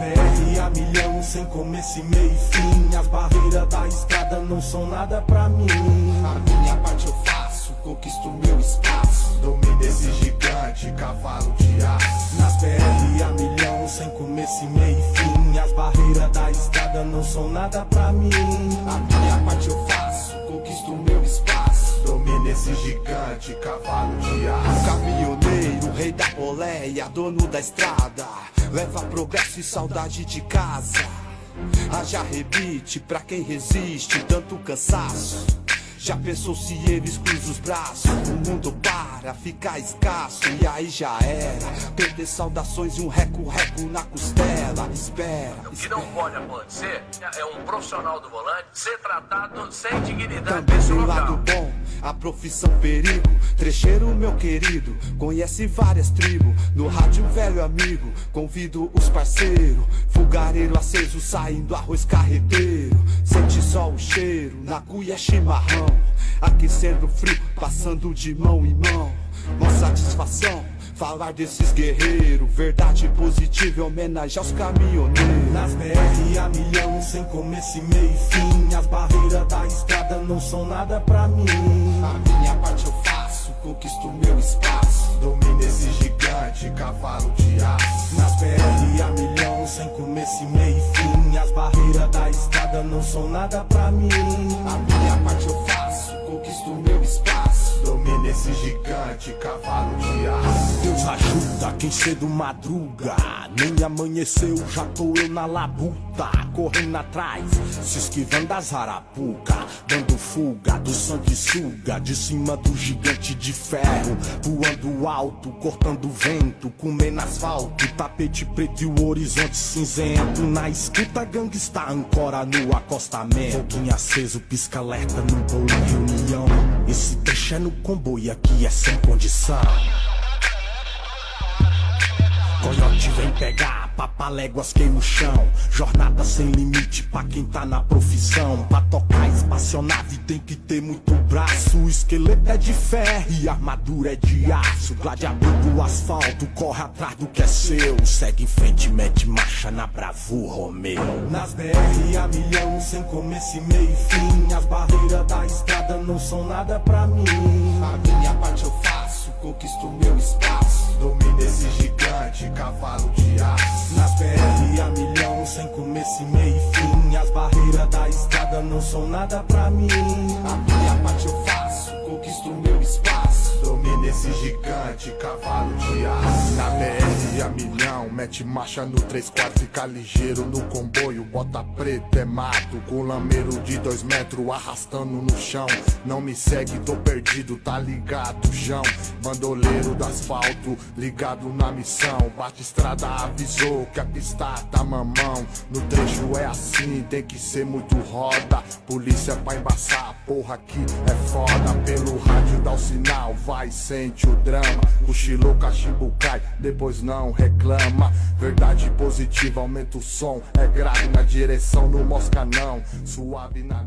BR a milhão, sem começo e meio e fim. As barreiras da estrada não são nada pra mim. A minha parte eu faço, conquisto meu espaço. Domino esse gigante, cavalo de aço. Nas BR a milhão, sem começo e meio e fim. As barreiras da estrada não são nada pra mim. A minha parte eu faço, conquisto meu espaço. Domino esse gigante, cavalo de aço. Caminhoneiro, rei da boleia, dono da estrada. Leva progresso e saudade de casa. Haja rebite pra quem resiste tanto cansaço. Já pensou se eles cruzam os braços? O mundo para, fica escasso. E aí já era. Perder saudações e um reco-reco na costela. Espera. O que não pode acontecer é um profissional do volante ser tratado sem dignidade. Também tem um lado bom, a profissão perigo. Trecheiro, meu querido, conhece várias tribos. No rádio, velho amigo, convido os parceiros. Fogareiro aceso, saindo arroz carreteiro. Sente só o cheiro, na cuia é chimarrão. Aquecendo frio, passando de mão em mão. Uma satisfação falar desses guerreiros. Verdade positiva, homenagem aos caminhoneiros. Nas BR a milhão, sem começo e meio e fim. As barreiras da estrada não são nada pra mim. A minha parte eu faço, conquisto meu espaço. Domino esse gigante, cavalo de aço. Nas BR a milhão, sem começo e meio e fim. As barreiras da estrada não são nada pra mim. A minha parte eu faço, conquisto meu espaço. Domino esse gigante, cavalo de aço. Deus ajuda quem cedo madruga. Nem amanheceu, já tô eu na labuta. Correndo atrás, se esquivando das arapuca. Dando fuga do sanguessuga. De cima do gigante de ferro. Voando alto, cortando vento. Comendo asfalto, tapete preto e o horizonte cinzento. Na escuta, gangsta ancora no acostamento. Foguinho aceso, pisca alerta no bolo em reunião. Esse trecho é no comboio, aqui é sem condição. Coiote vem pegar, papaléguas queima o chão. Jornada sem limite pra quem tá na profissão. Pra tocar espaçonave tem que ter muito braço. O esqueleto é de ferro e a armadura é de aço. Gladiador do asfalto, corre atrás do que é seu. Segue em frente, mete marcha na bravura, Romeu. Nas BR a milhão, sem começo e meio e fim. As barreiras da estrada não são nada pra mim. A minha parte eu faço, conquisto meu espaço. Domino esse gigante, cavalo de aço. Nas BR a milhão, sem começo e meio e fim. As barreiras da estrada não são nada pra mim. A minha parte eu faço, conquisto meu espaço. Domino esse gigante, cavalo de aço. Na BR a milhão, mete marcha no 3/4, fica ligeiro no comboio. Bota preto é mato, com lameiro de 2 metros arrastando no chão. Não me segue, tô perdido, tá ligado, João. Bandoleiro do asfalto, ligado na missão. Bate estrada, avisou que a pista tá mamão. No trecho é assim, tem que ser muito roda. Polícia pra embaçar, porra aqui é foda. Pelo rádio dá o sinal, vai, sente o drama. Cochilou, cachimbo cai, depois não reclama. Verdade positiva, aumenta o som. É grave na direção, não mosca não. Suave na